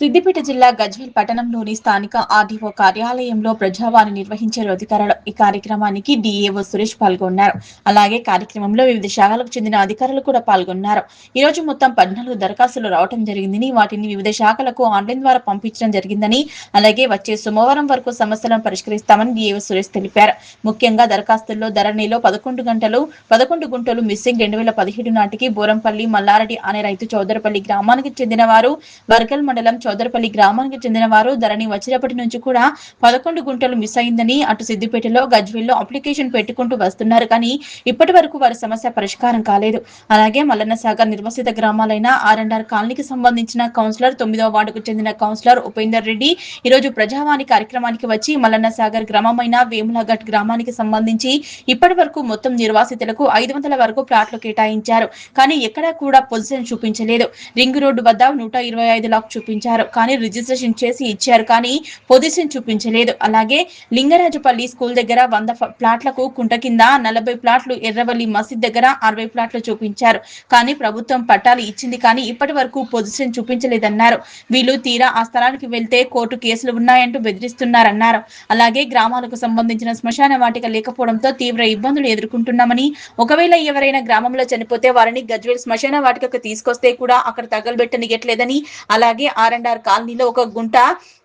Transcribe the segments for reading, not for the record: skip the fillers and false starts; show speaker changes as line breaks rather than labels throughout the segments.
సిద్దిపేట జిల్లా గజ్వేల్ పట్టణంలోని స్థానిక ఆర్డీఓ కార్యాలయంలో ప్రజావాణి నిర్వహించారు అధికారులు. ఈ కార్యక్రమానికి డీఏఓ సురేష్ పాల్గొన్నారు. అలాగే కార్యక్రమంలో వివిధ శాఖలకు చెందిన అధికారులు కూడా పాల్గొన్నారు. ఈ రోజు మొత్తం 14 దరఖాస్తులు రావడం జరిగిందని, వాటిని వివిధ శాఖలకు ఆన్లైన్ ద్వారా పంపించడం జరిగిందని, అలాగే వచ్చే సోమవారం వరకు సమస్యలను పరిష్కరిస్తామని డీఏఓ సురేష్ తెలిపారు. ముఖ్యంగా దరఖాస్తుల్లో ధరణిలో 11 గుంటలు మిస్సింగ్ 2017 నాటికి బోరంపల్లి మల్లారెడ్డి అనే రైతు చౌదరపల్లి గ్రామానికి చెందిన వారు, వర్గల్ మండలం చౌదరపల్లి గ్రామానికి చెందిన వారు ధరణి వచ్చినప్పటి నుంచి కూడా 11 గుంటలు మిస్ అయిందని, అటు సిద్దిపేటలో గజ్వేల్లో అప్లికేషన్ పెట్టుకుంటూ వస్తున్నారు కానీ ఇప్పటి వరకు వారి సమస్య పరిష్కారం కాలేదు. అలాగే మల్లన్న సాగర్ నిర్వసిత గ్రామాలైన ఆర్ఎండ్ఆర్ కాలనీకి సంబంధించిన కౌన్సిలర్ 9వ వార్డుకు చెందిన కౌన్సిలర్ ఉపేందర్ రెడ్డి ఈ రోజు ప్రజావాణి కార్యక్రమానికి వచ్చి మల్లన్న సాగర్ గ్రామమైన వేములఘట్ గ్రామానికి సంబంధించి ఇప్పటి వరకు మొత్తం నిర్వాసితులకు 500 వరకు ప్లాట్లు కేటాయించారు కానీ ఎక్కడా కూడా పొజిషన్ చూపించలేదు. రింగ్ రోడ్డు వద్ద 125 లాక్ చూపించారు కానీ రిజిస్ట్రేషన్ చేసి ఇచ్చారు కానీ పొజిషన్ చూపించలేదు. అలాగే లింగరాజపల్లి స్కూల్ దగ్గర 100 ప్లాట్లకు కుంట కింద 40 ప్లాట్లు, ఎర్రవల్లి మసీద్ దగ్గర 60 ప్లాట్లు చూపించారు కానీ ప్రభుత్వం పట్టాలు ఇచ్చింది కానీ ఇప్పటి వరకు పొజిషన్ చూపించలేదన్నారు. వీళ్ళు తీరా ఆ స్థలానికి వెళ్తే కోర్టు కేసులు ఉన్నాయంటూ బెదిరిస్తున్నారన్నారు. అలాగే గ్రామాలకు సంబంధించిన శ్మశాన వాటిక లేకపోవడంతో తీవ్ర ఇబ్బందులు ఎదుర్కొంటున్నామని, ఒకవేళ ఎవరైనా గ్రామంలో చనిపోతే వారిని గజ్వేల్ శ్మశాన వాటికకు తీసుకొస్తే కూడా అక్కడ తగలబెట్టనియట్లేదని, అలాగే ఆర్ఎండ్ఆర్ కాలనీలో ఒక గుంట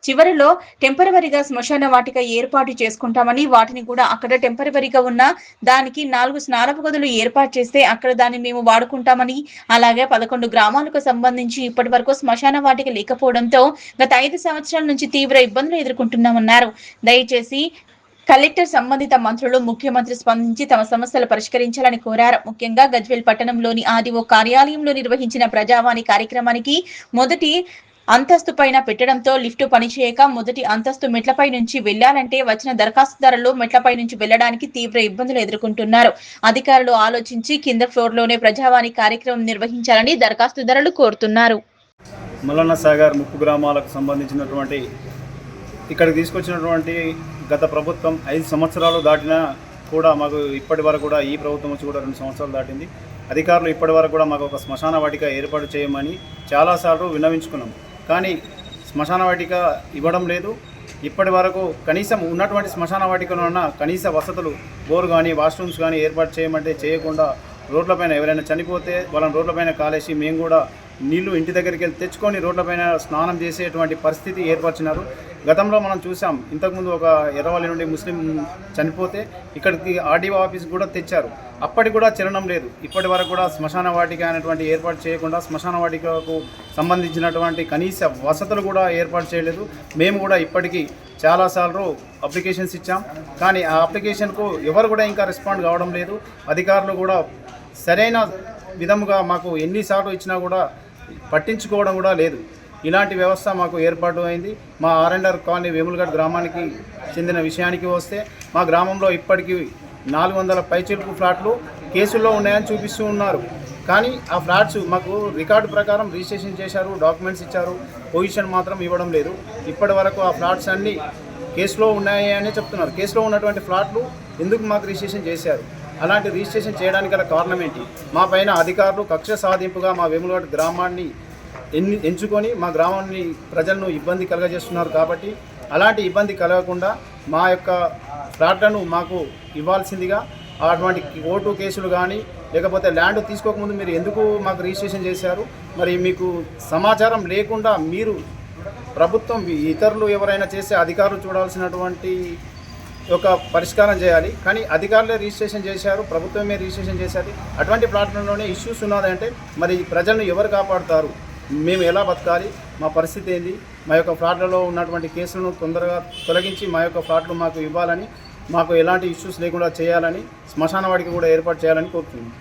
చివరిలో టెంపరవరీగా శ్మశాన వాటిక ఏర్పాటు చేసుకుంటామని, వాటిని కూడా అక్కడ టెంపరవరీగా ఉన్న దానికి 4 స్నానపు గదులు ఏర్పాటు చేస్తే అక్కడ దాన్ని మేము వాడుకుంటామని, అలాగే 11 గ్రామాలకు సంబంధించి ఇప్పటి వరకు శ్మశాన వాటిక లేకపోవడంతో గత 5 సంవత్సరాల నుంచి తీవ్ర ఇబ్బందులు ఎదుర్కొంటున్నామన్నారు. దయచేసి కలెక్టర్, సంబంధిత మంత్రులు, ముఖ్యమంత్రి స్పందించి తమ సమస్యలు పరిష్కరించాలని కోరారు. ముఖ్యంగా గజ్వేల్ పట్టణంలోని ఆర్డీఓ కార్యాలయంలో నిర్వహించిన ప్రజావాణి కార్యక్రమానికి మొదటి అంతస్తు పైన పెట్టడంతో లిఫ్ట్ పనిచేయక మొదటి అంతస్తు మెట్లపై నుంచి వెళ్లాలంటే వచ్చిన దరఖాస్తుదారులు మెట్లపై నుంచి వెళ్లడానికి తీవ్ర ఇబ్బందులు ఎదుర్కొంటున్నారు. అధికారులు ఆలోచించి కింద ఫ్లోర్ లోనే ప్రజావాణి కార్యక్రమం నిర్వహించాలని దరఖాస్తుదారులు కోరుతున్నారు.
మల్లన్న సాగర్ ముప్పు గ్రామాలకు సంబంధించినటువంటి ఇక్కడికి తీసుకొచ్చినటువంటి గత ప్రభుత్వం 5 సంవత్సరాలు దాటినా కూడా మాకు ఇప్పటి వరకు కూడా ఈ ప్రభుత్వం వచ్చి కూడా 2 సంవత్సరాలు దాటింది. అధికారులు ఇప్పటి వరకు కూడా మాకు ఒక శ్మశాన వాటిక ఏర్పాటు చేయమని చాలాసార్లు విన్నవించుకున్నాం కానీ శ్మశాన వాటిక ఇవ్వడం లేదు. ఇప్పటి వరకు కనీసం ఉన్నటువంటి శ్మశాన వాటికలో ఉన్న కనీస వసతులు, బోర్ కానీ వాష్రూమ్స్ కానీ ఏర్పాటు చేయమంటే చేయకుండా రోడ్లపైన ఎవరైనా చనిపోతే వాళ్ళని రోడ్లపైన కాలేసి మేము కూడా నీళ్లు ఇంటి దగ్గరికి వెళ్ళి తెచ్చుకొని రోడ్లపైన స్నానం చేసేటువంటి పరిస్థితి ఏర్పరిచినారు. గతంలో మనం చూసాం, ఇంతకుముందు ఒక ఎర్రవల్లి నుండి ముస్లిం చనిపోతే ఇక్కడికి ఆర్డీఓ ఆఫీస్ కూడా తెచ్చారు. అప్పటికి కూడా చలనం లేదు. ఇప్పటి వరకు కూడా శ్మశాన వాటిక అనేటువంటి ఏర్పాటు చేయకుండా శ్మశాన వాటికకు సంబంధించినటువంటి కనీస వసతులు కూడా ఏర్పాటు చేయలేదు. మేము కూడా ఇప్పటికీ చాలాసార్లు అప్లికేషన్స్ ఇచ్చాం కానీ ఆ అప్లికేషన్కు ఎవరు కూడా ఇంకా రెస్పాండ్ కావడం లేదు. అధికారులు కూడా సరైన విధముగా మాకు ఎన్నిసార్లు ఇచ్చినా కూడా పట్టించుకోవడం కూడా లేదు. ఇలాంటి వ్యవస్థ మాకు ఏర్పాటు అయింది. మా ఆర్ఎండ్ఆర్ కాలనీ వేములఘట్ గ్రామానికి చెందిన విషయానికి వస్తే మా గ్రామంలో ఇప్పటికీ 400 పైచిలుకు ఫ్లాట్లు కేసుల్లో ఉన్నాయని చూపిస్తూ ఉన్నారు కానీ ఆ ఫ్లాట్స్ మాకు రికార్డు ప్రకారం రిజిస్ట్రేషన్ చేశారు, డాక్యుమెంట్స్ ఇచ్చారు, పొజిషన్ మాత్రం ఇవ్వడం లేదు. ఇప్పటి వరకు ఆ ఫ్లాట్స్ అన్నీ కేసులో ఉన్నాయి అని చెప్తున్నారు. కేసులో ఉన్నటువంటి ఫ్లాట్లు ఎందుకు మాకు రిజిస్ట్రేషన్ చేశారు? అలాంటి రిజిస్ట్రేషన్ చేయడానికి గల కారణం ఏంటి? మా పైన అధికారులు కక్ష సాధింపుగా మా వేములఘట్ గ్రామాన్ని ఎంచుకొని మా గ్రామాన్ని ప్రజలను ఇబ్బంది కలగజేస్తున్నారు. కాబట్టి అలాంటి ఇబ్బంది కలగకుండా మా యొక్క ఫ్లాట్లను మాకు ఇవ్వాల్సిందిగా, అటువంటి కోర్టు కేసులు కానీ లేకపోతే ల్యాండ్ తీసుకోకముందు మీరు ఎందుకు మాకు రిజిస్ట్రేషన్ చేశారు, మరి మీకు సమాచారం లేకుండా మీరు ప్రభుత్వం ఇతరులు ఎవరైనా చేసే అధికారులు చూడాల్సినటువంటి ఒక పరిష్కారం చేయాలి కానీ అధికారులే రిజిస్ట్రేషన్ చేశారు, ప్రభుత్వమే రిజిస్ట్రేషన్ చేశారు. అటువంటి ప్లాట్లలోనే ఇష్యూస్ ఉన్నదంటే మరి ప్రజలను ఎవరు కాపాడుతారు? మేము ఎలా బతకాలి? మా పరిస్థితి ఏంది? మా యొక్క ఫ్లాట్లలో ఉన్నటువంటి కేసులను తొందరగా తొలగించి మా యొక్క ఫ్లాట్లు మాకు ఇవ్వాలని, మాకు ఎలాంటి ఇష్యూస్ లేకుండా చేయాలని, శ్మశాన వాటికి కూడా ఏర్పాటు చేయాలని కోరుతున్నాం.